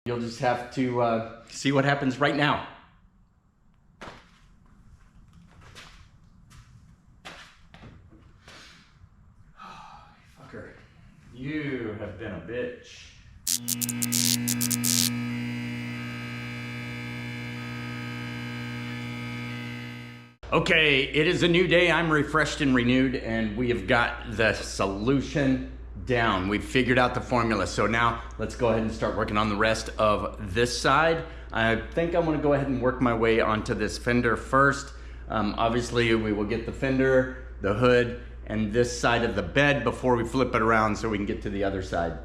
You'll just have to see what happens right now. Fucker, you have been a bitch. Okay, it is a new day. I'm refreshed and renewed, and we have got the solution down. We've figured out the formula. So now let's go ahead and start working on the rest of this side. I think I want to go ahead and work my way onto this fender first. Obviously we will get the fender, the hood, and this side of the bed before we flip it around so we can get to the other side.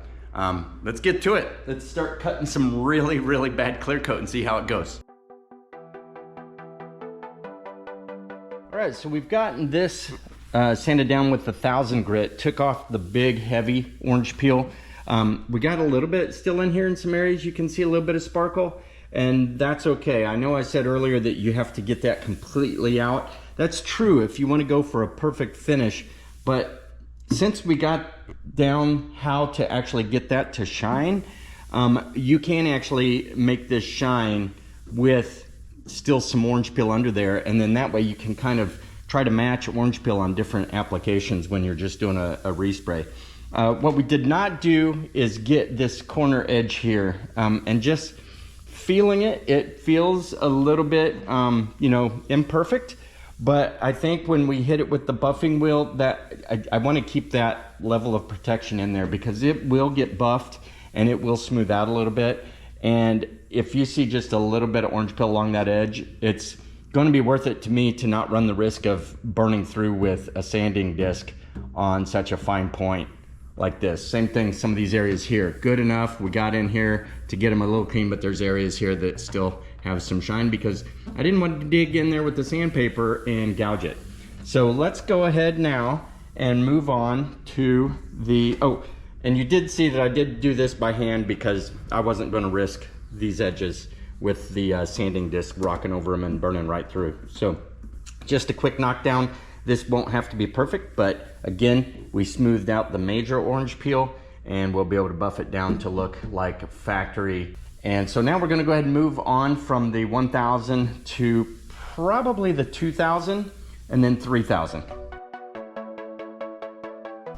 Let's get to it. Let's start cutting some really bad clear coat and see how it goes. All right, so we've gotten this sanded down with the 1000 grit, took off the big heavy orange peel. We got a little bit still in here in some areas. You can see a little bit of sparkle, and that's okay. I know I said earlier that you have to get that completely out. That's true if you want to go for a perfect finish, but since we got down how to actually get that to shine, you can actually make this shine with still some orange peel under there, and then that way you can kind of try to match orange peel on different applications when you're just doing a respray. What we did not do is get this corner edge here, and just feeling it, it feels a little bit, you know, imperfect, but I think when we hit it with the buffing wheel, that I want to keep that level of protection in there because it will get buffed and it will smooth out a little bit. And if you see just a little bit of orange peel along that edge, it's going to be worth it to me to not run the risk of burning through with a sanding disc on such a fine point like this. Same thing, some of these areas here, good enough. We got in here to get them a little clean, but there's areas here that still have some shine because I didn't want to dig in there with the sandpaper and gouge it. So let's go ahead now and move on to the, oh, and you did see that I did do this by hand because I wasn't going to risk these edges with the sanding disc rocking over them and burning right through. So just a quick knockdown. This won't have to be perfect, but again, we smoothed out the major orange peel and we'll be able to buff it down to look like factory. And so now we're gonna go ahead and move on from the 1000 to probably the 2000 and then 3000.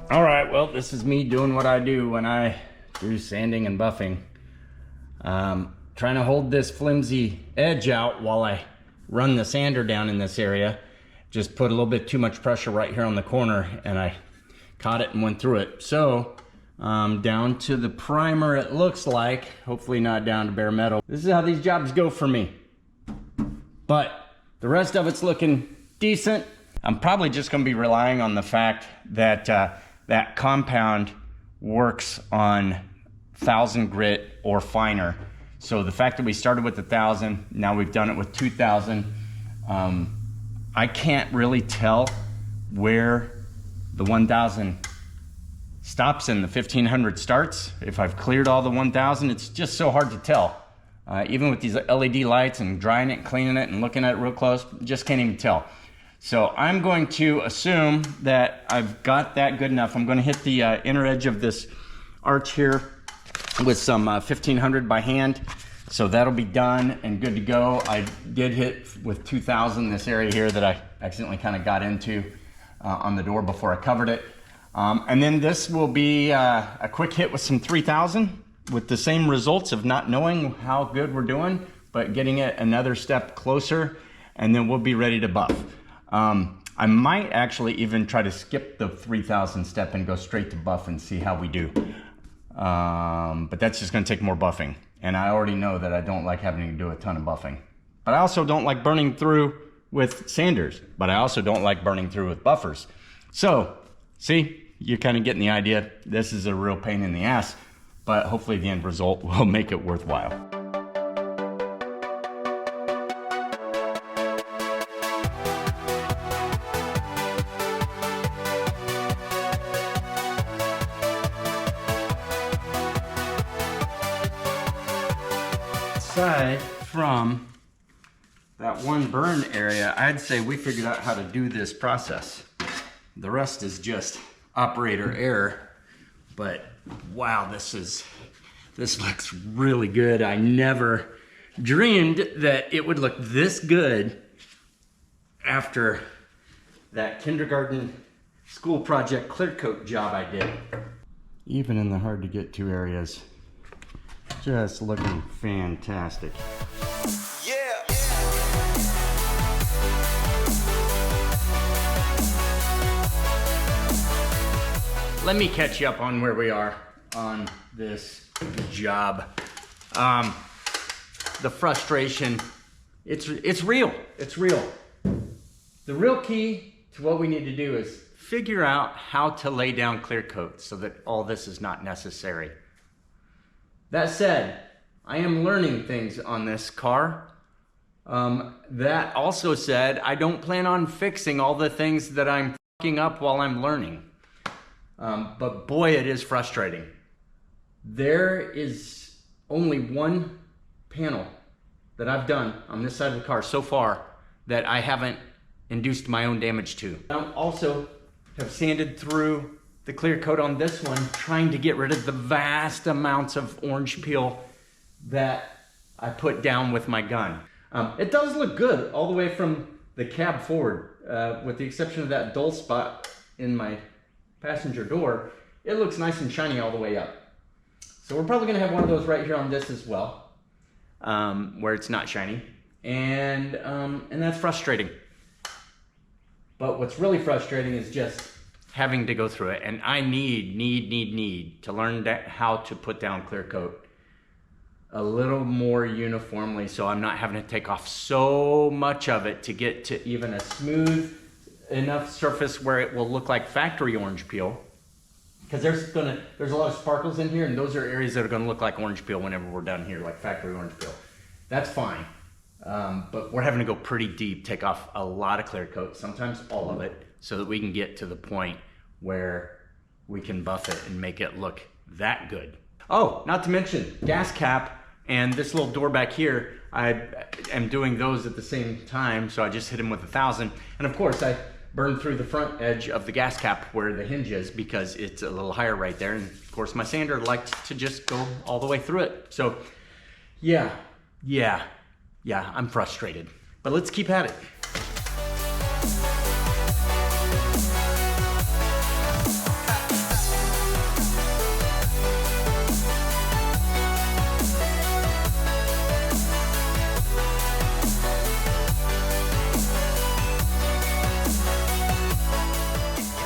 All right, well, this is me doing what I do when I do sanding and buffing. Trying to hold this flimsy edge out while I run the sander down in this area. Just put a little bit too much pressure right here on the corner and I caught it and went through it. So down to the primer it looks like, hopefully not down to bare metal. This is how these jobs go for me. But the rest of it's looking decent. I'm probably just gonna be relying on the fact that that compound works on 1000 grit or finer. So the fact that we started with 1000, now we've done it with 2000, I can't really tell where the 1000 stops and the 1500 starts. If I've cleared all the 1000, it's just so hard to tell. Even with these LED lights and drying it, cleaning it, and looking at it real close, just can't even tell. So I'm going to assume that I've got that good enough. I'm going to hit the inner edge of this arch here with some 1500 by hand. So that'll be done and good to go. I did hit with 2000 this area here that I accidentally kind of got into on the door before I covered it. And then this will be a quick hit with some 3000 with the same results of not knowing how good we're doing, but getting it another step closer, and then we'll be ready to buff. I might actually even try to skip the 3000 step and go straight to buff and see how we do. But that's just gonna take more buffing. And I already know that I don't like having to do a ton of buffing. But I also don't like burning through with sanders, but I also don't like burning through with buffers. So, see, you're kind of getting the idea. This is a real pain in the ass, but hopefully the end result will make it worthwhile. Aside from that one burn area, I'd say we figured out how to do this process. The rest is just operator error, but wow, this is This looks really good. I never dreamed that it would look this good after that kindergarten school project clear coat job I did. Even in the hard to get to areas, just looking fantastic. Yeah. Let me catch you up on where we are on this job. The frustration, it's real. It's real. The real key to what we need to do is figure out how to lay down clear coat so that all this is not necessary. That said, I am learning things on this car. That also said, I don't plan on fixing all the things that I'm fucking up while I'm learning. But boy, it is frustrating. There is only one panel that I've done on this side of the car so far that I haven't induced my own damage to. I also have sanded through the clear coat on this one, trying to get rid of the vast amounts of orange peel that I put down with my gun. It does look good all the way from the cab forward, with the exception of that dull spot in my passenger door. It looks nice and shiny all the way up. So we're probably gonna have one of those right here on this as well, where it's not shiny, and that's frustrating. But what's really frustrating is just having to go through it, and I need to learn how to put down clear coat a little more uniformly, so I'm not having to take off so much of it to get to even a smooth enough surface where it will look like factory orange peel. Because there's a lot of sparkles in here, and those are areas that are gonna look like orange peel whenever we're done here, like factory orange peel. That's fine. But we're having to go pretty deep, take off a lot of clear coat, sometimes all of it, so that we can get to the point where we can buff it and make it look that good. Oh, not to mention gas cap and this little door back here. I am doing those at the same time, so I just hit them with 1,000. And of course, I burned through the front edge of the gas cap where the hinge is because it's a little higher right there. And of course, my sander liked to just go all the way through it. So yeah, I'm frustrated, but let's keep at it.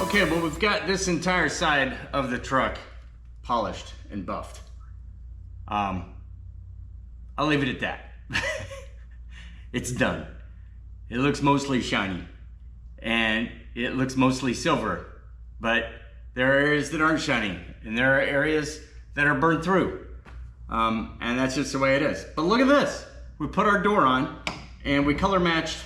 Okay, well, we've got this entire side of the truck polished and buffed. I'll leave it at that. It's done. It looks mostly shiny and it looks mostly silver, but there are areas that aren't shiny and there are areas that are burned through. And that's just the way it is. But look at this. We put our door on and we color matched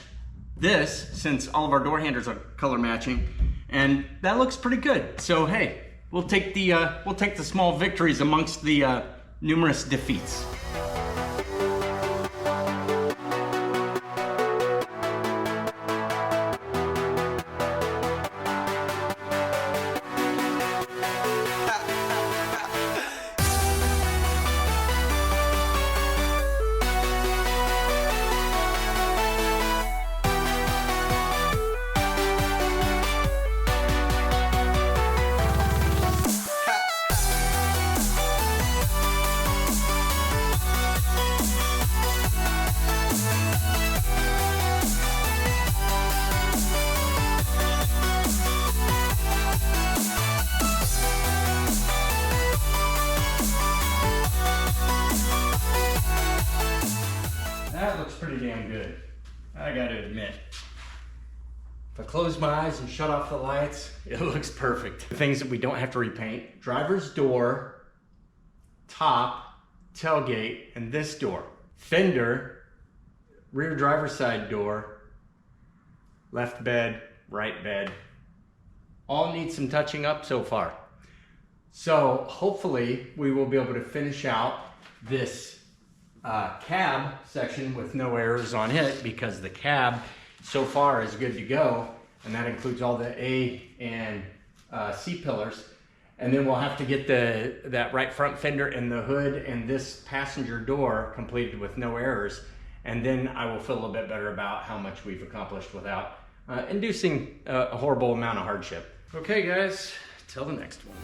this, since all of our door handles are color matching, and that looks pretty good. So hey, we'll take the small victories amongst the numerous defeats. That looks pretty damn good, I gotta admit. If I close my eyes and shut off the lights, it looks perfect. Things that we don't have to repaint: driver's door, top, tailgate, and this door. Fender, rear driver's side door, left bed, right bed. All need some touching up so far. So hopefully we will be able to finish out this cab section with no errors on it, because the cab so far is good to go, and that includes all the A and C pillars. And then we'll have to get that right front fender and the hood and this passenger door completed with no errors. And then I will feel a little bit better about how much we've accomplished without inducing a horrible amount of hardship. Okay guys, till the next one.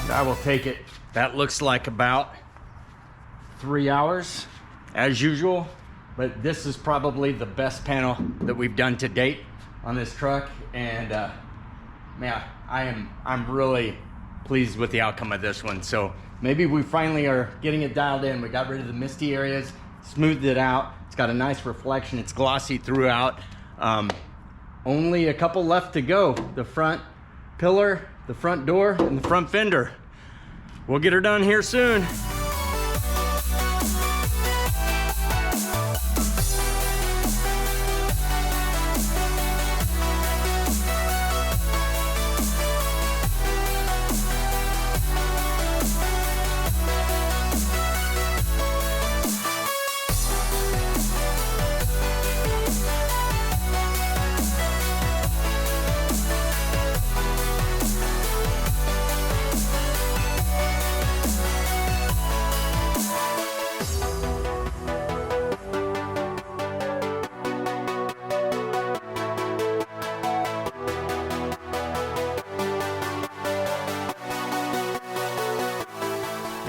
I will take it. That looks like about 3 hours as usual, but this is probably the best panel that we've done to date on this truck. And man, I'm really pleased with the outcome of this one. So maybe we finally are getting it dialed in. We got rid of the misty areas, smoothed it out. It's got a nice reflection. It's glossy throughout. Only a couple left to go. The front pillar, the front door, and the front fender. We'll get her done here soon.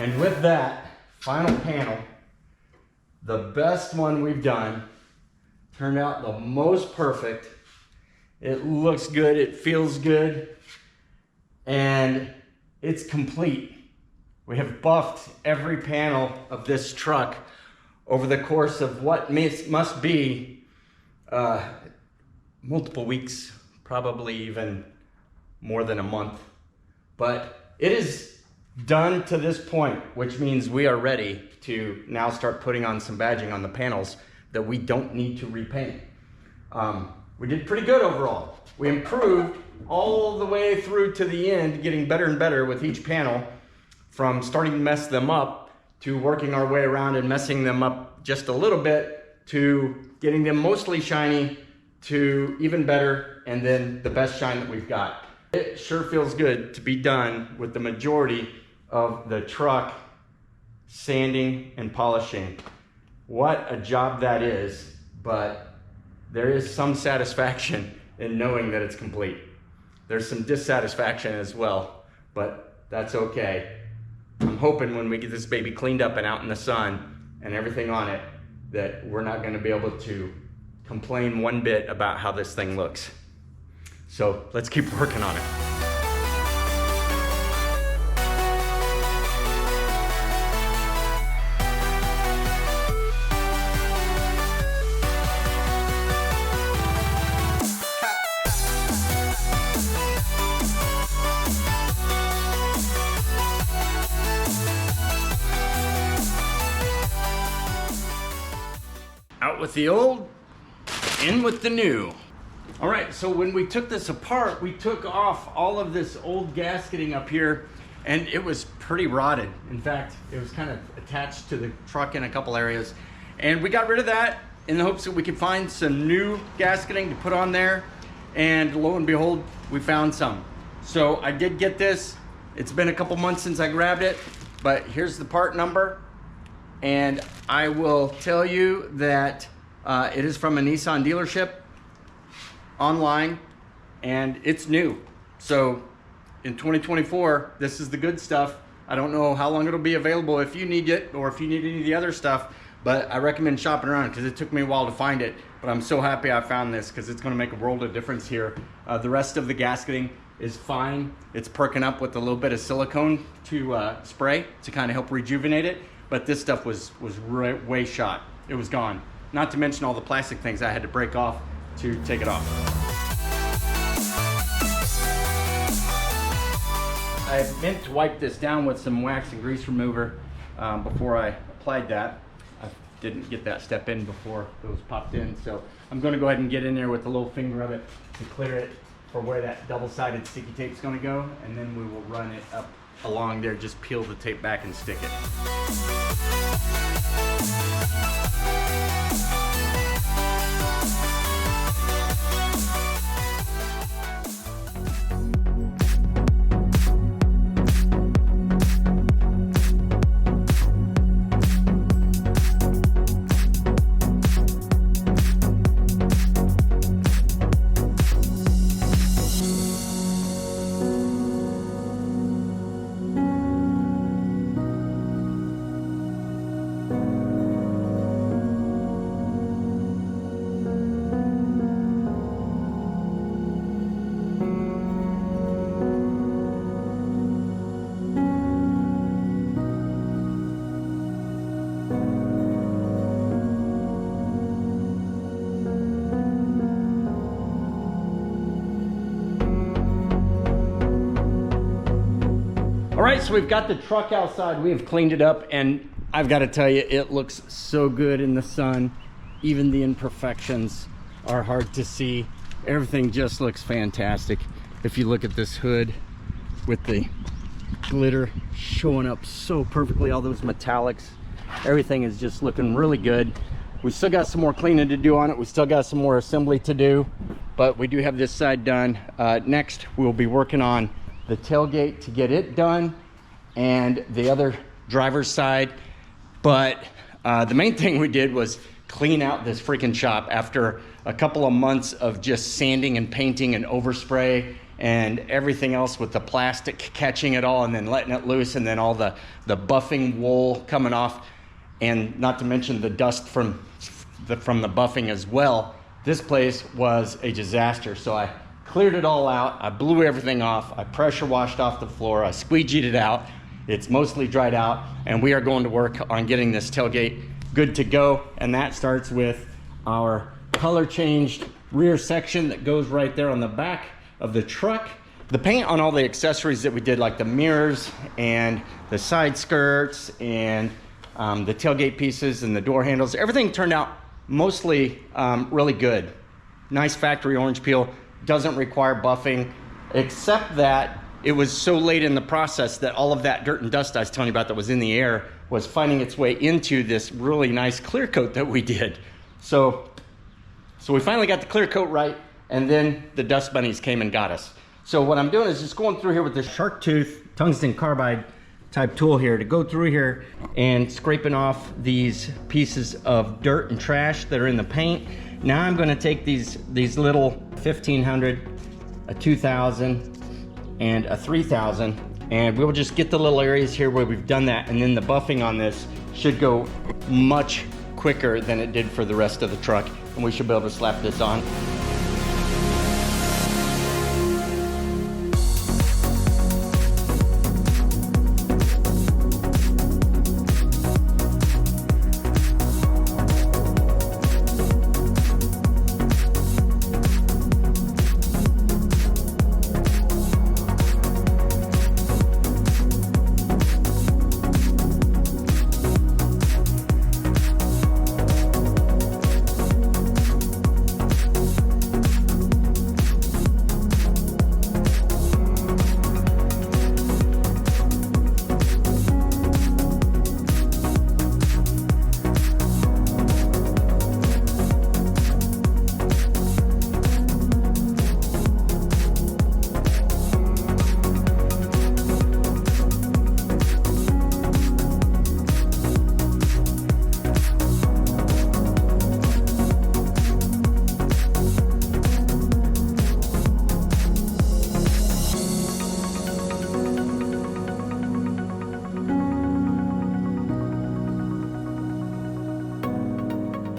And with that final panel, the best one we've done, turned out the most perfect. It looks good, it feels good, and it's complete. We have buffed every panel of this truck over the course of what must be multiple weeks, probably even more than a month. But it is done to this point, which means we are ready to now start putting on some badging on the panels that we don't need to repaint. We did pretty good overall. We improved all the way through to the end, getting better and better with each panel, from starting to mess them up to working our way around and messing them up just a little bit to getting them mostly shiny to even better, and then the best shine that we've got. It sure feels good to be done with the majority of the truck sanding and polishing. What a job that is, but there is some satisfaction in knowing that it's complete. There's some dissatisfaction as well, but that's okay. I'm hoping when we get this baby cleaned up and out in the sun and everything on it, that we're not going to be able to complain one bit about how this thing looks. So let's keep working on it. Out with the old, in with the new. All right, so when we took this apart, we took off all of this old gasketing up here, and it was pretty rotted. In fact, it was kind of attached to the truck in a couple areas. And we got rid of that in the hopes that we could find some new gasketing to put on there. And lo and behold, we found some. So I did get this. It's been a couple months since I grabbed it, but here's the part number. And I will tell you that it is from a Nissan dealership online, and it's new. So in 2024, this is the good stuff. I don't know how long it'll be available if you need it, or if you need any of the other stuff, but I recommend shopping around because it took me a while to find it. But I'm so happy I found this because it's going to make a world of difference here. The rest of the gasketing is fine. It's perking up with a little bit of silicone to spray to kind of help rejuvenate it. But this stuff was way shot. It was gone. Not to mention all the plastic things I had to break off to take it off. I meant to wipe this down with some wax and grease remover before I applied that. I didn't get that step in before those popped in, so I'm going to go ahead and get in there with a little finger of it to clear it for where that double-sided sticky tape is going to go, and then we will run it up along there, just peel the tape back and stick it. All right, so we've got the truck outside. We have cleaned it up, and I've got to tell you, it looks so good in the sun. Even the imperfections are hard to see. Everything just looks fantastic. If you look at this hood with the glitter showing up so perfectly, all those metallics, everything is just looking really good. We still got some more cleaning to do on it. We still got some more assembly to do, but we do have this side done. Next, we'll be working on the tailgate to get it done, and the other driver's side. But the main thing we did was clean out this freaking shop after a couple of months of just sanding and painting and overspray and everything else, with the plastic catching it all and then letting it loose, and then all the buffing wool coming off, and not to mention the dust from the buffing as well. This place was a disaster. So I cleared it all out. I blew everything off. I pressure washed off the floor. I squeegeed it out. It's mostly dried out, and we are going to work on getting this tailgate good to go. And that starts with our color changed rear section that goes right there on the back of the truck. The paint on all the accessories that we did, like the mirrors and the side skirts and the tailgate pieces and the door handles, everything turned out mostly really good. Nice factory orange peel. Doesn't require buffing, except that it was so late in the process that all of that dirt and dust I was telling you about that was in the air was finding its way into this really nice clear coat that we did. So we finally got the clear coat right, and then the dust bunnies came and got us. So what I'm doing is just going through here with this shark tooth tungsten carbide type tool here to go through here and scraping off these pieces of dirt and trash that are in the paint. Now I'm going to take these little 1500, a 2000, and a 3000, and we'll just get the little areas here where we've done that, and then the buffing on this should go much quicker than it did for the rest of the truck, and we should be able to slap this on.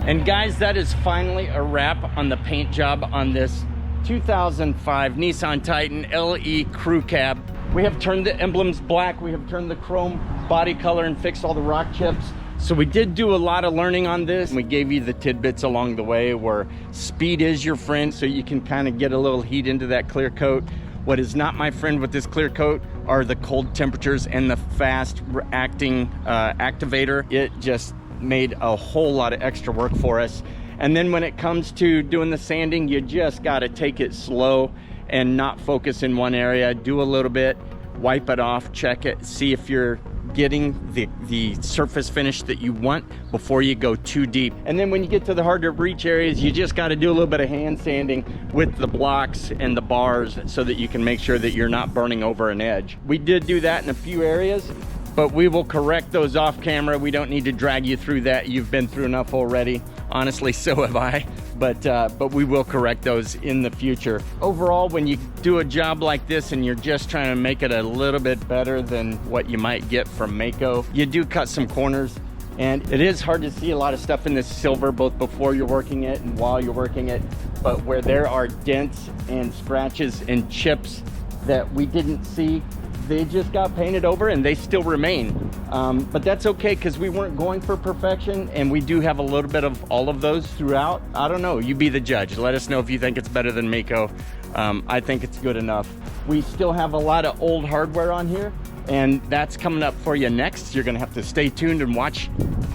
And guys, that is finally a wrap on the paint job on this 2005 Nissan Titan LE Crew Cab. We have turned the emblems black, we have turned the chrome body color and fixed all the rock chips. So we did do a lot of learning on this. We gave you the tidbits along the way where speed is your friend, so you can kind of get a little heat into that clear coat. What is not my friend with this clear coat are the cold temperatures and the fast acting activator. It just made a whole lot of extra work for us. And then when it comes to doing the sanding, you just got to take it slow and not focus in one area. Do a little bit, wipe it off, check it, see if you're getting the surface finish that you want before you go too deep. And then when you get to the hard to reach areas, you just got to do a little bit of hand sanding with the blocks and the bars so that you can make sure that you're not burning over an edge. We did do that in a few areas, but we will correct those off camera. We don't need to drag you through that. You've been through enough already. Honestly, so have I. But we will correct those in the future. Overall, when you do a job like this and you're just trying to make it a little bit better than what you might get from Mako, you do cut some corners. And it is hard to see a lot of stuff in this silver, both before you're working it and while you're working it. But where there are dents and scratches and chips that we didn't see, they just got painted over and they still remain. But that's okay, because we weren't going for perfection, and we do have a little bit of all of those throughout. I don't know, you be the judge. Let us know if you think it's better than Mako. I think it's good enough. We still have a lot of old hardware on here, and that's coming up for you next. You're gonna have to stay tuned and watch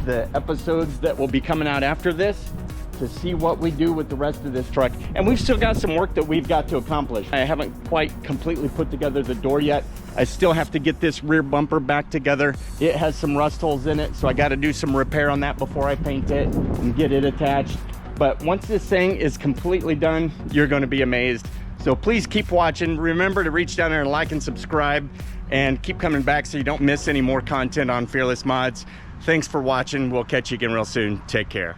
the episodes that will be coming out after this to see what we do with the rest of this truck. And we've still got some work that we've got to accomplish. I haven't quite completely put together the door yet. I still have to get this rear bumper back together. It has some rust holes in it, so I got to do some repair on that before I paint it and get it attached. But once this thing is completely done, you're going to be amazed. So please keep watching. Remember to reach down there and like and subscribe, and keep coming back so you don't miss any more content on Fearless Mods. Thanks for watching. We'll catch you again real soon. Take care.